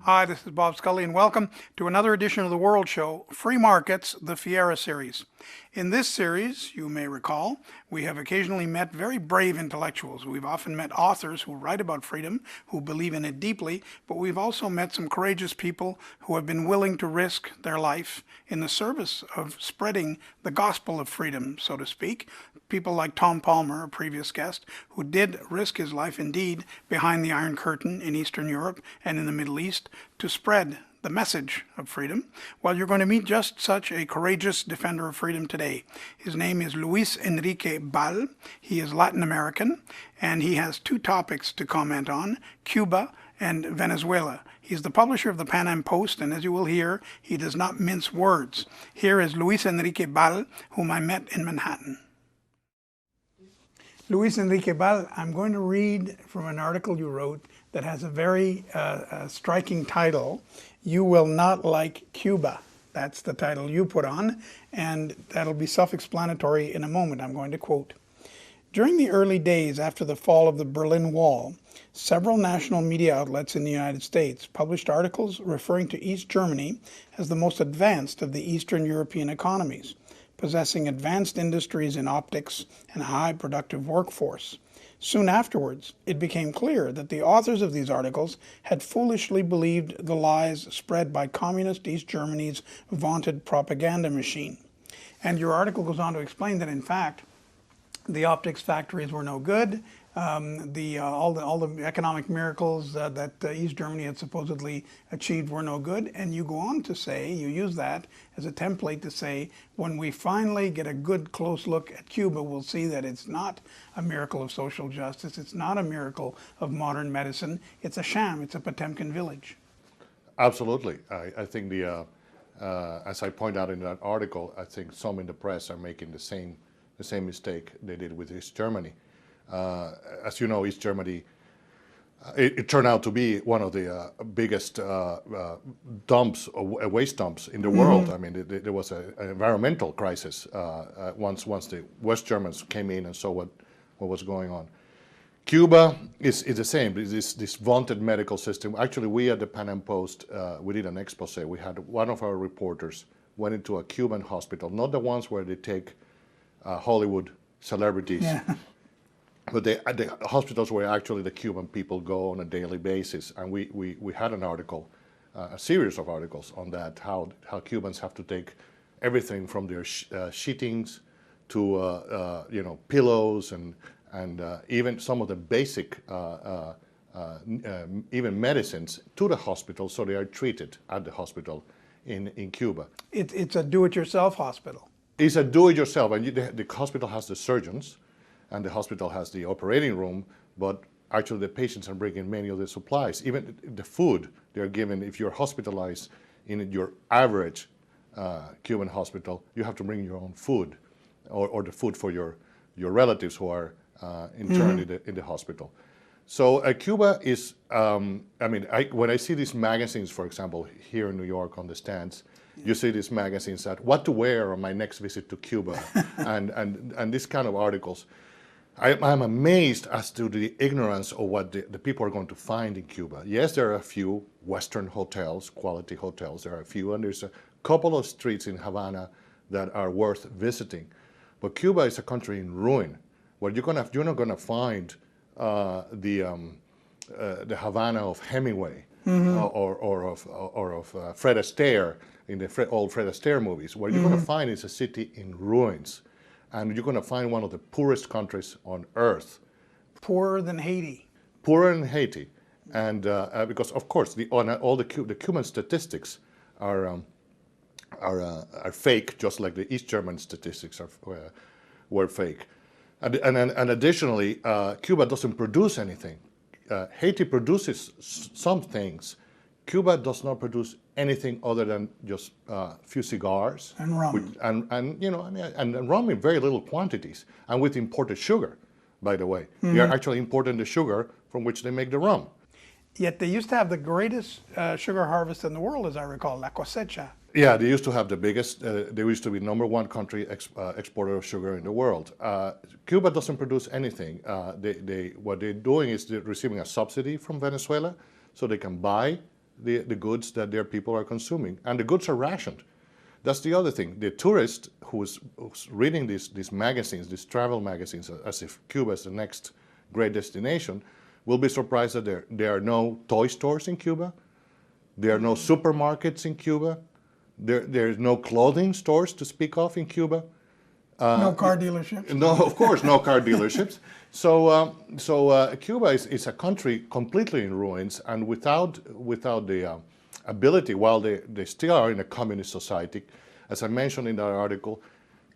Hi, this is Bob Scully, and welcome to another edition of the World Show, Free Markets, the Fiera series. In this series, you may recall, we have occasionally met very brave intellectuals. We've often met authors who write about freedom, who believe in it deeply, but we've also met some courageous people who have been willing to risk their life in the service of spreading the gospel of freedom, so to speak. People like Tom Palmer, a previous guest, who did risk his life indeed behind the Iron Curtain in Eastern Europe and in the Middle East to spread the message of freedom. Well, you're going to meet just such a courageous defender of freedom today. His name is Luis Henrique Ball. He is Latin American, and he has two topics to comment on, Cuba and Venezuela. He's the publisher of the PanAm Post, and as you will hear, he does not mince words. Here is Luis Henrique Ball, whom I met in Manhattan. Luis Henrique Ball, I'm going to read from an article you wrote that has a very striking title, You Will Not Like Cuba. That's the title you put on, and that'll be self-explanatory in a moment. I'm going to quote. During the early days after the fall of the Berlin Wall, several national media outlets in the United States published articles referring to East Germany as the most advanced of the Eastern European economies, possessing advanced industries in optics and a high productive workforce. Soon afterwards, it became clear that the authors of these articles had foolishly believed the lies spread by communist East Germany's vaunted propaganda machine. And your article goes on to explain that, in fact, the optics factories were no good. All the economic miracles that East Germany had supposedly achieved were no good. And you go on to say, you use that as a template to say, when we finally get a good close look at Cuba, we'll see that it's not a miracle of social justice. It's not a miracle of modern medicine. It's a sham. It's a Potemkin village. Absolutely. I think as I point out in that article, I think some in the press are making the same mistake they did with East Germany. As you know, East Germany, it turned out to be one of the biggest waste dumps in the world. I mean, there was an environmental crisis once the West Germans came in and saw what was going on. Cuba is the same. This vaunted medical system. Actually, we at the PanAm Post, we did an expose. We had one of our reporters went into a Cuban hospital, not the ones where they take Hollywood celebrities. Yeah. But the hospitals where actually the Cuban people go on a daily basis, and we had an article, a series of articles on that, how Cubans have to take everything from their sheetings to pillows and even some of the basic even medicines to the hospital, so they are treated at the hospital in Cuba. It's a do-it-yourself hospital. It's a do-it-yourself, and the hospital has the surgeons, and the hospital has the operating room, but actually the patients are bringing many of the supplies. Even the food they're given, if you're hospitalized in your average Cuban hospital, you have to bring your own food, or the food for your relatives who are interned in the hospital. So Cuba is, when I see these magazines, for example, here in New York on the stands, you see these magazines that what to wear on my next visit to Cuba, and this kind of articles. I'm amazed as to the ignorance of what the people are going to find in Cuba. Yes, there are a few Western hotels, quality hotels. There are a few, and there's a couple of streets in Havana that are worth visiting. But Cuba is a country in ruin, where you're not going to find the Havana of Hemingway or of Fred Astaire in the old Fred Astaire movies. What you're going to find is a city in ruins. And you're going to find one of the poorest countries on earth. Poorer than Haiti. Poorer than Haiti. And because, of course, all the Cuban statistics are fake, just like the East German statistics were fake. And additionally, Cuba doesn't produce anything. Haiti produces some things. Cuba does not produce anything other than just a few cigars and rum, and rum in very little quantities, and with imported sugar, by the way. They are actually importing the sugar from which they make the rum. Yet they used to have the greatest sugar harvest in the world, as I recall, La Cosecha. Yeah, they used to have the biggest. They used to be #1 country exporter of sugar in the world. Cuba doesn't produce anything. What they're doing is they're receiving a subsidy from Venezuela, so they can buy the goods that their people are consuming. And the goods are rationed. That's the other thing. The tourist who's reading these magazines, these travel magazines, as if Cuba is the next great destination, will be surprised that there are no toy stores in Cuba. There are no supermarkets in Cuba. There's no clothing stores to speak of in Cuba. No car dealerships? No, of course, no car dealerships. So Cuba is a country completely in ruins, and without the ability, while they still are in a communist society, as I mentioned in that article,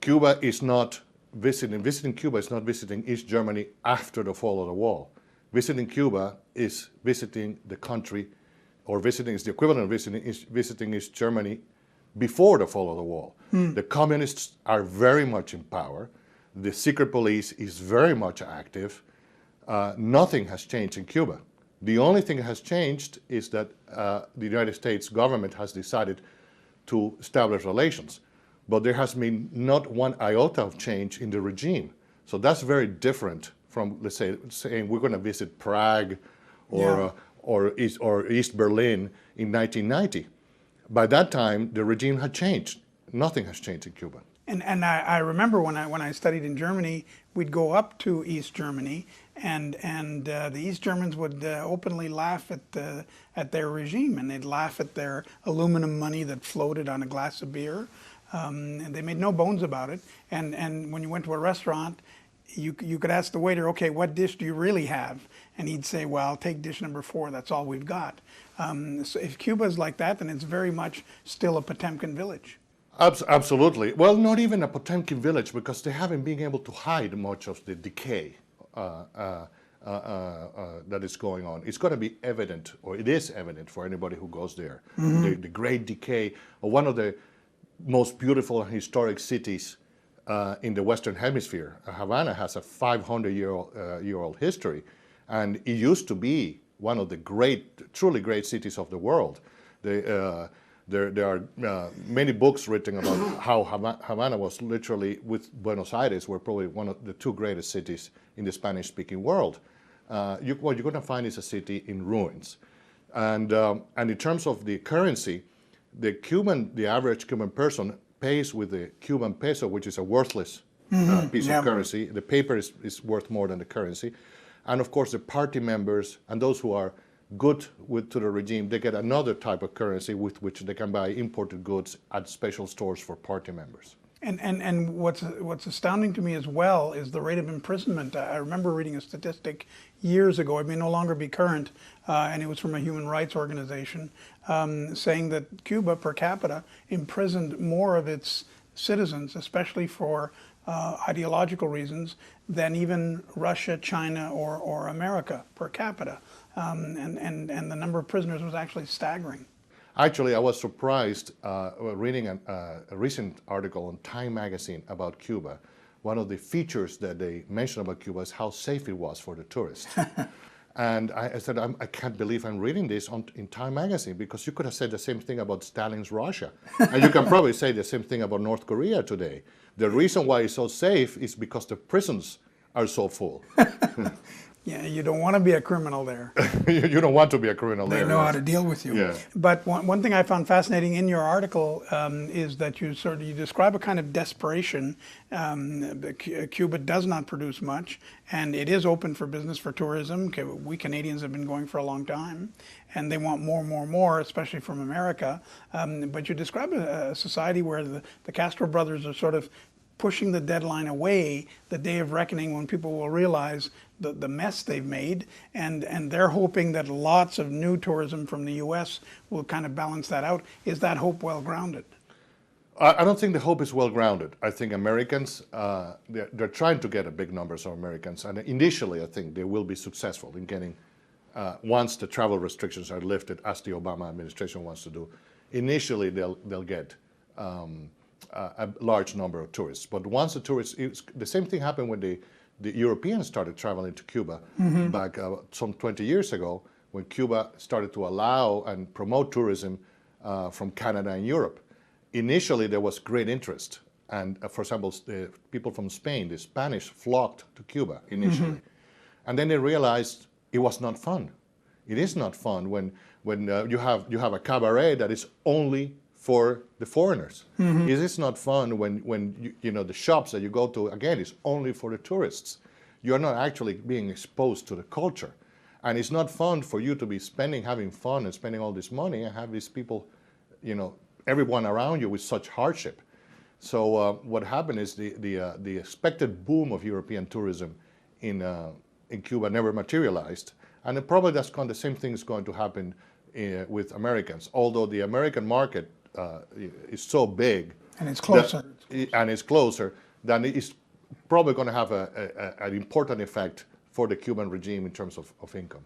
Cuba is not visiting Cuba is not visiting East Germany after the fall of the wall. Visiting Cuba is visiting the country, or visiting is the equivalent of visiting East Germany before the fall of the wall. The communists are very much in power. The secret police is very much active. Nothing has changed in Cuba. The only thing that has changed is that the United States government has decided to establish relations. But there has been not one iota of change in the regime. So that's very different from, let's say, saying we're going to visit Prague or East Berlin in 1990. By that time, the regime had changed. Nothing has changed in Cuba. And I remember when I studied in Germany, we'd go up to East Germany, and the East Germans would openly laugh at their regime, and they'd laugh at their aluminum money that floated on a glass of beer. And they made no bones about it. And when you went to a restaurant, you could ask the waiter, okay, what dish do you really have? And he'd say, well, take dish number 4, that's all we've got. So if Cuba's like that, then it's very much still a Potemkin village. Absolutely. Well, not even a Potemkin village, because they haven't been able to hide much of the decay that is going on. It's going to be evident, or it is evident for anybody who goes there. The great decay of one of the most beautiful and historic cities in the Western Hemisphere. Havana has a 500-year-old history, and it used to be one of the truly great cities of the world. There are many books written about how Havana was literally, with Buenos Aires, were probably one of the 2 greatest cities in the Spanish-speaking world. What you're going to find is a city in ruins. And in terms of the currency, the average Cuban person pays with the Cuban peso, which is a worthless piece of currency. The paper is worth more than the currency. And of course, the party members and those who are good to the regime, they get another type of currency with which they can buy imported goods at special stores for party members. And what's astounding to me as well is the rate of imprisonment. I remember reading a statistic years ago, it may no longer be current, and it was from a human rights organization, saying that Cuba per capita imprisoned more of its citizens, especially for ideological reasons, than even Russia, China, or America per capita. And the number of prisoners was actually staggering. Actually, I was surprised reading a recent article on Time magazine about Cuba. One of the features that they mentioned about Cuba is how safe it was for the tourists. And I said, I can't believe I'm reading this in Time magazine, because you could have said the same thing about Stalin's Russia. And you can probably say the same thing about North Korea today. The reason why it's so safe is because the prisons are so full. Yeah, you don't want to be a criminal there. You don't want to be a criminal there. They know how to deal with you. Yeah. But one thing I found fascinating in your article is that you describe a kind of desperation. Cuba does not produce much, and it is open for business, for tourism. We Canadians have been going for a long time, and they want more, especially from America. But you describe a society where the Castro brothers are sort of pushing the deadline away, the day of reckoning when people will realize the mess they've made, and they're hoping that lots of new tourism from the U.S. will kind of balance that out. Is that hope well-grounded? I don't think the hope is well-grounded. I think Americans, they're trying to get a big numbers of Americans, and initially I think they will be successful in getting, once the travel restrictions are lifted, as the Obama administration wants to do, initially they'll get a large number of tourists. But once the tourists, the same thing happened when the Europeans started traveling to Cuba back some 20 years ago, when Cuba started to allow and promote tourism from Canada and Europe. Initially, there was great interest. And for example, the people from Spain, the Spanish, flocked to Cuba initially. And then they realized it was not fun. It is not fun when you have a cabaret that is only for the foreigners. It is not fun when you know the shops that you go to, again, is only for the tourists. You're not actually being exposed to the culture. And it's not fun for you to be having fun and spending all this money and have these people, you know, everyone around you with such hardship. So what happened is the expected boom of European tourism in Cuba never materialized. And probably the same thing is going to happen with Americans, although the American market is so big. And it's closer. Then it's probably going to have an important effect for the Cuban regime in terms of income.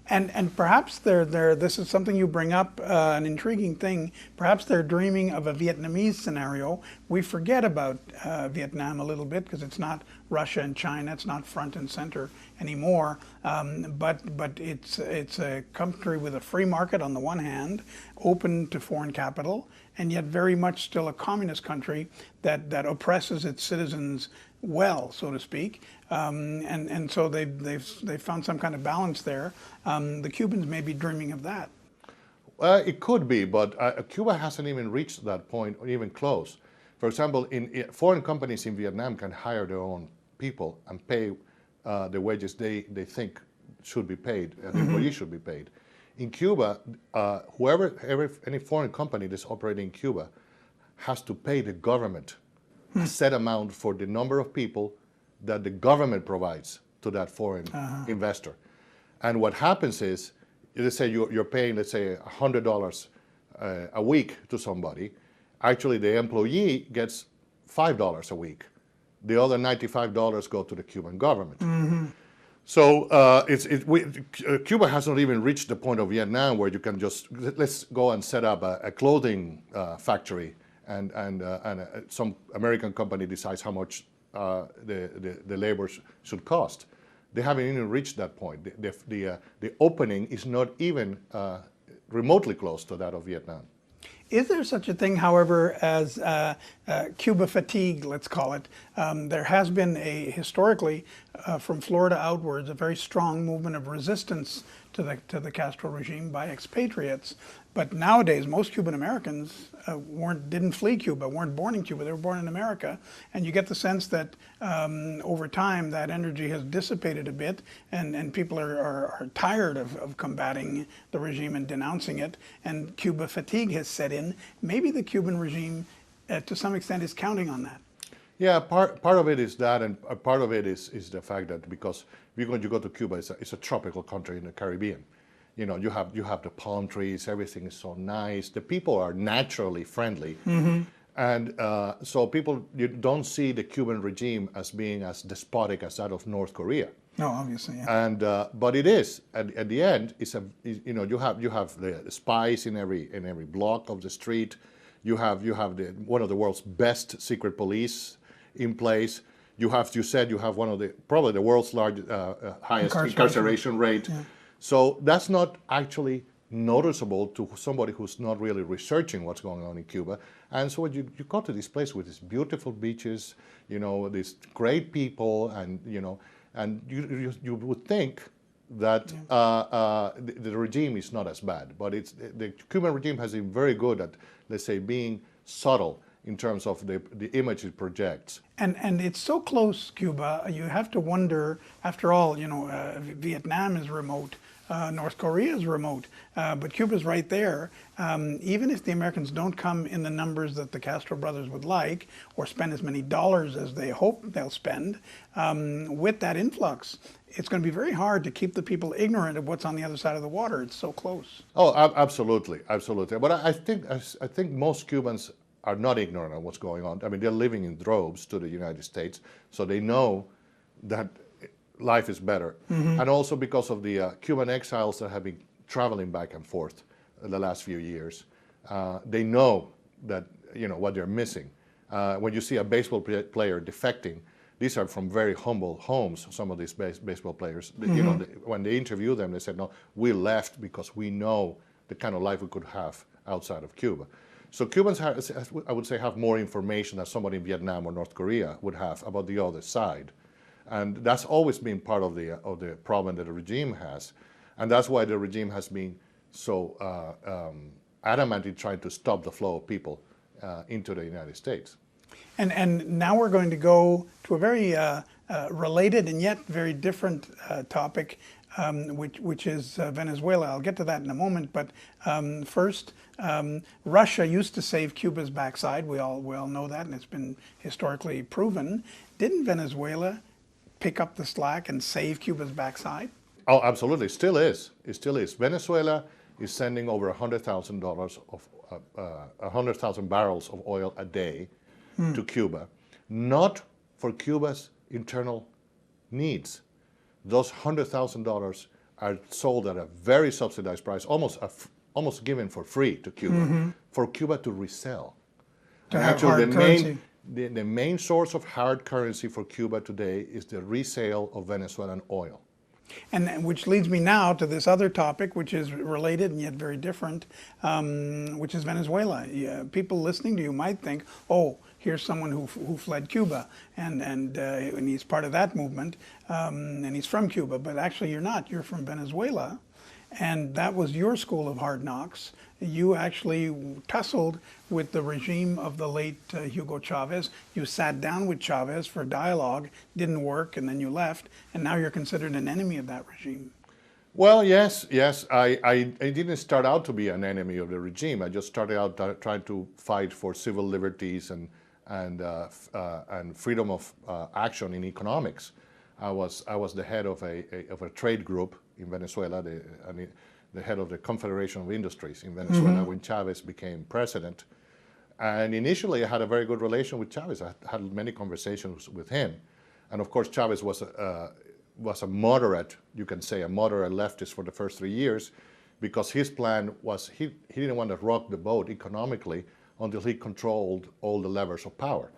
And perhaps this is something you bring up, an intriguing thing. Perhaps they're dreaming of a Vietnamese scenario. We forget about Vietnam a little bit because it's not Russia and China. It's not front and center anymore. But it's a country with a free market on the one hand, open to foreign capital, and yet very much still a communist country that oppresses its citizens well, so to speak, and so they've found some kind of balance there. The Cubans may be dreaming of that. It could be, but Cuba hasn't even reached that point, or even close. For example, foreign companies in Vietnam can hire their own people and pay the wages they think should be paid, and employees should be paid. In Cuba, any foreign company that's operating in Cuba has to pay the government a set amount for the number of people that the government provides to that foreign investor. And what happens is, let's say you're paying, let's say, $100 a week to somebody. Actually, the employee gets $5 a week. The other $95 go to the Cuban government. So Cuba has not even reached the point of Vietnam where you can just, let's go and set up a clothing factory and some American company decides how much the labor should cost. They haven't even reached that point. The opening is not even remotely close to that of Vietnam. Is there such a thing, however, as Cuba fatigue, let's call it? There has been historically, from Florida outwards, a very strong movement of resistance to the Castro regime by expatriates. But nowadays, most Cuban Americans didn't flee Cuba, weren't born in Cuba, they were born in America. And you get the sense that over time that energy has dissipated a bit and people are tired of combating the regime and denouncing it. And Cuba fatigue has set in. Maybe the Cuban regime, to some extent, is counting on that. Yeah, part of it is that, and part of it is the fact that because you go to Cuba, it's a tropical country in the Caribbean. You know, you have the palm trees, everything is so nice. The people are naturally friendly. And so you don't see the Cuban regime as being as despotic as that of North Korea. No, obviously, yeah. And but it is at the end. You have the spies in every block of the street. You have one of the world's best secret police in place. You said you have probably the world's highest incarceration rate. Yeah. So that's not actually noticeable to somebody who's not really researching what's going on in Cuba. And so you go to this place with these beautiful beaches, you know, these great people, and you would think that the regime is not as bad, but the Cuban regime has been very good at, let's say, being subtle in terms of the image it projects. And it's so close, Cuba, you have to wonder, after all, Vietnam is remote, North Korea is remote, but Cuba's right there. Even if the Americans don't come in the numbers that the Castro brothers would like, or spend as many dollars as they hope they'll spend, with that influx, it's going to be very hard to keep the people ignorant of what's on the other side of the water. It's so close. Oh, absolutely, absolutely. But I think most Cubans are not ignorant of what's going on. I mean, they're living in droves to the United States, so they know that life is better. And also because of the Cuban exiles that have been traveling back and forth the last few years, they know that, what they're missing. When you see a baseball player defecting, these are from very humble homes, some of these baseball players. When they interview them, they said, no, we left because we know the kind of life we could have outside of Cuba. So Cubans, I would say, have more information than somebody in Vietnam or North Korea would have about the other side. And that's always been part of the problem that the regime has. And that's why the regime has been so adamant in trying to stop the flow of people into the United States. And now we're going to go to a very related and yet very different topic, which is Venezuela. I'll get to that in a moment, but first, Russia used to save Cuba's backside. We all know that, and it's been historically proven. Didn't Venezuela pick up the slack and save Cuba's backside? Oh, absolutely. It still is. It still is. Venezuela is sending over $100,000 of 100,000 barrels of oil a day to Cuba, not for Cuba's internal needs. Those $100,000 are sold at a very subsidized price, almost given for free to Cuba, for Cuba to resell. To have hard currency. The main source of hard currency for Cuba today is the resale of Venezuelan oil. And which leads me now to this other topic, which is related and yet very different, which is Venezuela. People listening to you might think, oh, here's someone who fled Cuba, and he's part of that movement, and he's from Cuba. But actually, you're not. You're from Venezuela, and that was your school of hard knocks. You actually tussled with the regime of the late Hugo Chavez. You sat down with Chavez for dialogue, didn't work, and then you left, and now you're considered an enemy of that regime. Well, yes. I didn't start out to be an enemy of the regime. I just started out trying to fight for civil liberties and freedom of action in economics. I was the head of a trade group in Venezuela, the head of the Confederation of Industries in Venezuela when Chavez became president. And initially I had a very good relation with Chavez. I had many conversations with him. And of course Chavez was a moderate, you can say a moderate leftist for the first 3 years, because his plan was he didn't want to rock the boat economically until he controlled all the levers of power.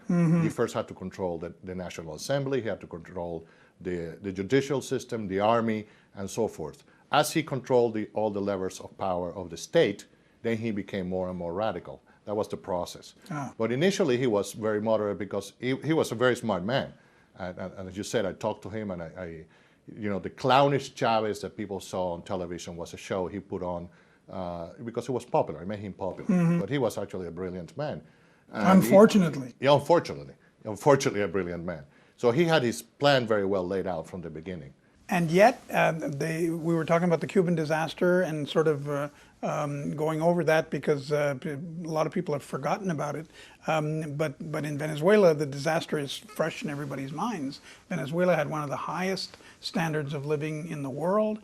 He first had to control the National Assembly, he had to control the judicial system, the army, and so forth. As he controlled all the levers of power of the state, then he became more and more radical. That was the process. But initially he was very moderate because he was a very smart man. And as you said, I talked to him, and the clownish Chavez that people saw on television was a show he put on because it was popular. It made him popular. But he was actually a brilliant man. Unfortunately. Unfortunately a brilliant man. So he had his plan very well laid out from the beginning. And yet, we were talking about the Cuban disaster and sort of going over that because a lot of people have forgotten about it. But in Venezuela, the disaster is fresh in everybody's minds. Venezuela had one of the highest standards of living in the world,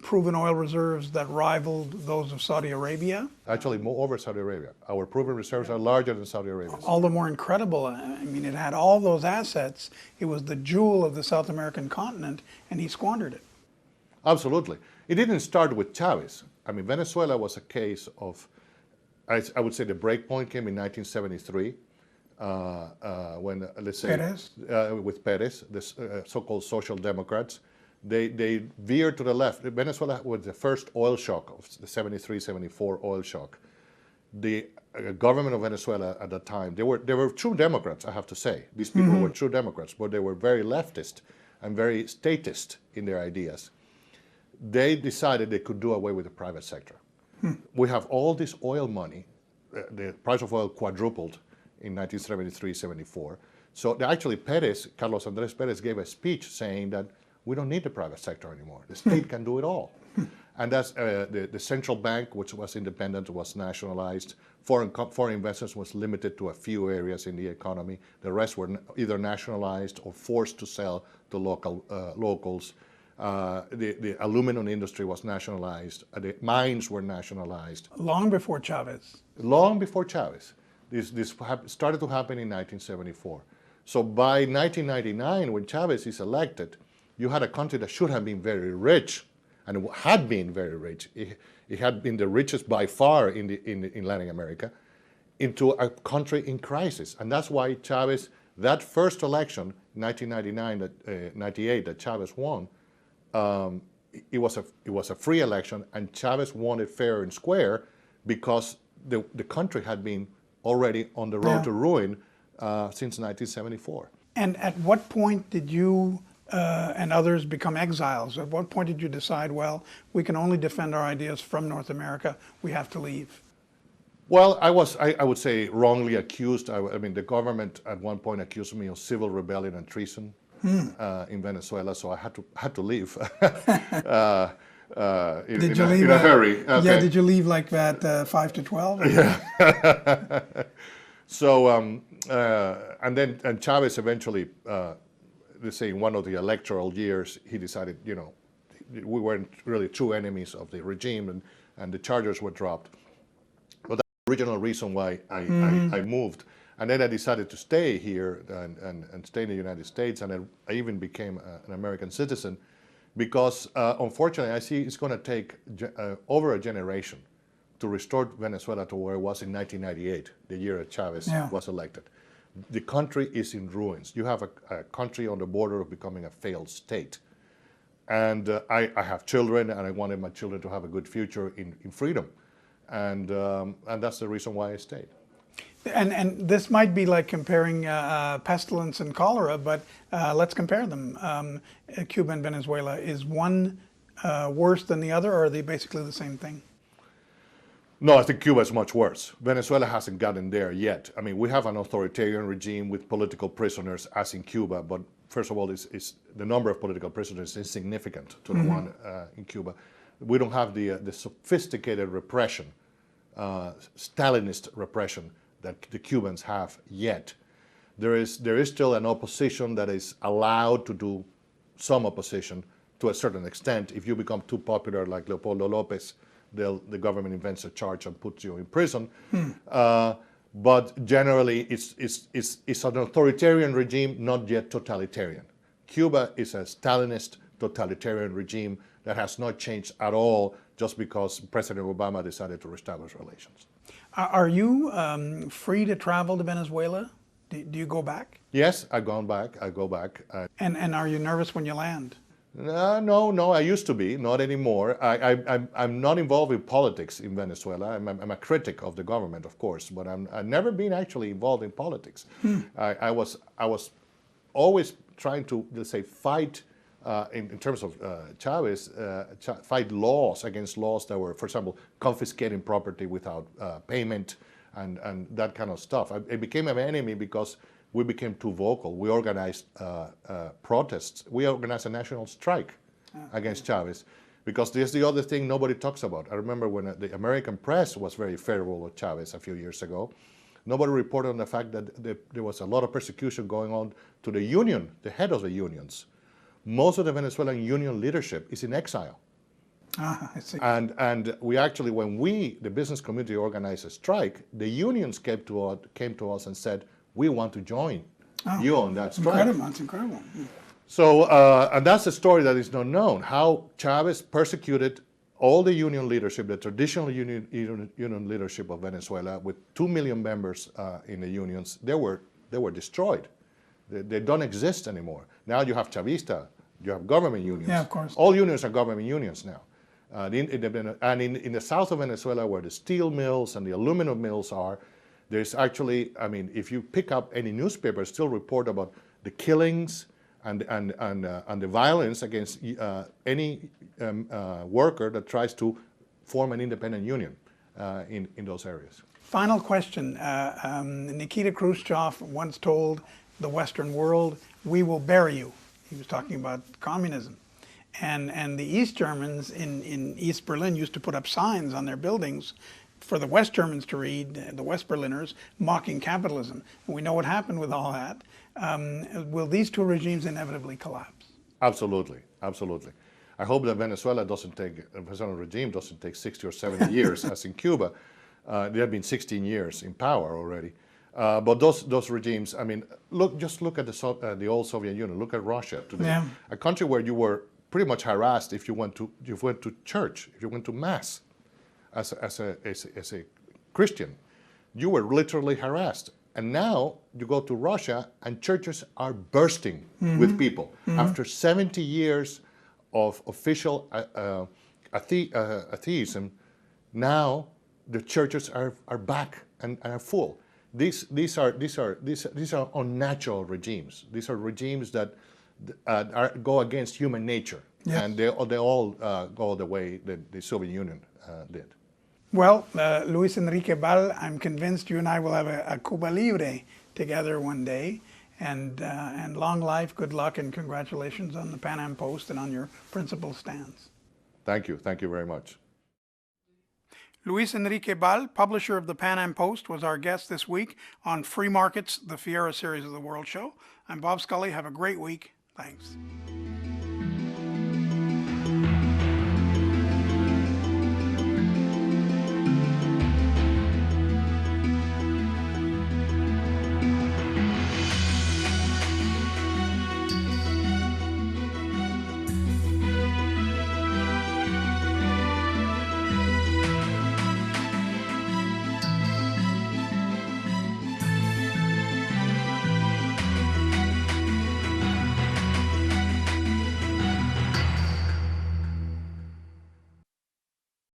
proven oil reserves that rivaled those of Saudi Arabia. Actually, more over Saudi Arabia. Our proven reserves are larger than Saudi Arabia's. All the more incredible. I mean, it had all those assets. It was the jewel of the South American continent, and he squandered it. Absolutely. It didn't start with Chavez. I mean, Venezuela was a case of, I would say the break point came in 1973 when, let's say, with Perez, the so-called social democrats. They veered to the left. Venezuela was the first oil shock of the 73, 74 oil shock. The government of Venezuela at that time, they were true Democrats, I have to say. These people were true Democrats, but they were very leftist and very statist in their ideas. They decided they could do away with the private sector. We have all this oil money. The price of oil quadrupled in 1973, 74. So actually Carlos Andrés Perez gave a speech saying that we don't need the private sector anymore. The state can do it all. And that's the central bank, which was independent, was nationalized. Foreign investors was limited to a few areas in the economy. The rest were either nationalized or forced to sell to locals. The aluminum industry was nationalized. The mines were nationalized. Long before Chavez. Long before Chavez. This started to happen in 1974. So by 1999, when Chavez is elected, you had a country that should have been very rich, and had been very rich. It had been the richest by far in Latin America, into a country in crisis. And that's why Chavez, that first election, 1999, 98, that Chavez won, it was a free election, and Chavez won it fair and square because the country had been already on the road to ruin since 1974. And at what point did you and others become exiles? At what point did you decide, well, we can only defend our ideas from North America, we have to leave? Well, I would say, wrongly accused. I mean, the government at one point accused me of civil rebellion and treason in Venezuela, so I had to leave in a hurry. Okay. Yeah, did you leave like that 5 to 12? Yeah. So, and Chavez eventually, let's say in one of the electoral years, he decided, you know, we weren't really true enemies of the regime, and the charges were dropped. Original reason why I moved, and then I decided to stay here and stay in the United States, and I even became an American citizen, because unfortunately I see it's going to take over a generation to restore Venezuela to where it was in 1998, the year that Chavez was elected. The country is in ruins. You have a country on the border of becoming a failed state, and I have children, and I wanted my children to have a good future in freedom. And that's the reason why I stayed. And this might be like comparing pestilence and cholera, but let's compare them. Cuba and Venezuela, is one worse than the other, or are they basically the same thing? No, I think Cuba is much worse. Venezuela hasn't gotten there yet. I mean, we have an authoritarian regime with political prisoners, as in Cuba, but first of all, the number of political prisoners is insignificant to the one in Cuba. We don't have the sophisticated repression, Stalinist repression that the Cubans have yet. There is still an opposition that is allowed to do some opposition to a certain extent. If you become too popular, like Leopoldo Lopez, the government invents a charge and puts you in prison. But generally, it's an authoritarian regime, not yet totalitarian. Cuba is a Stalinist totalitarian regime that has not changed at all just because President Obama decided to reestablish relations. Are you free to travel to Venezuela? Do you go back? Yes, I've gone back. I go back. And are you nervous when you land? No, I used to be, not anymore. I'm not involved in politics in Venezuela. I'm a critic of the government, of course, but I've never been actually involved in politics. I was always trying to, let's say, fight in terms of Chavez, fight laws against laws that were, for example, confiscating property without payment and that kind of stuff. I became an enemy because we became too vocal. We organized protests. We organized a national strike against Chavez, because there's the other thing nobody talks about. I remember when the American press was very favorable of Chavez a few years ago. Nobody reported on the fact that there was a lot of persecution going on to the union, the head of the unions. Most of the Venezuelan union leadership is in exile. I see. And we actually, when the business community organized a strike, the unions came to us and said, we want to join you on that strike. Incredible, that's incredible. So, and that's a story that is not known, how Chavez persecuted all the union leadership, the traditional union leadership of Venezuela, with 2 million members in the unions. They were destroyed. They don't exist anymore. Now you have Chavista, you have government unions. Yeah, of course. All unions are government unions now. And in the south of Venezuela, where the steel mills and the aluminum mills are, there's actually, I mean, if you pick up any newspaper, still report about the killings and the violence against any worker that tries to form an independent union in those areas. Final question. Nikita Khrushchev once told the Western world, "We will bury you." He was talking about communism. And the East Germans in East Berlin used to put up signs on their buildings for the West Germans to read, the West Berliners, mocking capitalism. And we know what happened with all that. Will these two regimes inevitably collapse? Absolutely, absolutely. I hope that Venezuelan regime doesn't take 60 or 70 years, as in Cuba. They have been 16 years in power already. But those regimes, I mean, just look at the old Soviet Union. Look at Russia today, Yeah. a country where you were pretty much harassed if you went to church, if you went to mass, as a Christian, you were literally harassed. And now you go to Russia and churches are bursting with people. After 70 years of official atheism, now the churches are back and are full. These are unnatural regimes. These are regimes that go against human nature. Yes. And they all go the way that the Soviet Union did. Well, Luis Henrique Ball, I'm convinced you and I will have a Cuba Libre together one day. And long life, good luck, and congratulations on the PanAm Post and on your principal stands. Thank you. Thank you very much. Luis Henrique Ball, publisher of the PanAm Post, was our guest this week on Free Markets, the Fiera series of the World Show. I'm Bob Scully. Have a great week. Thanks.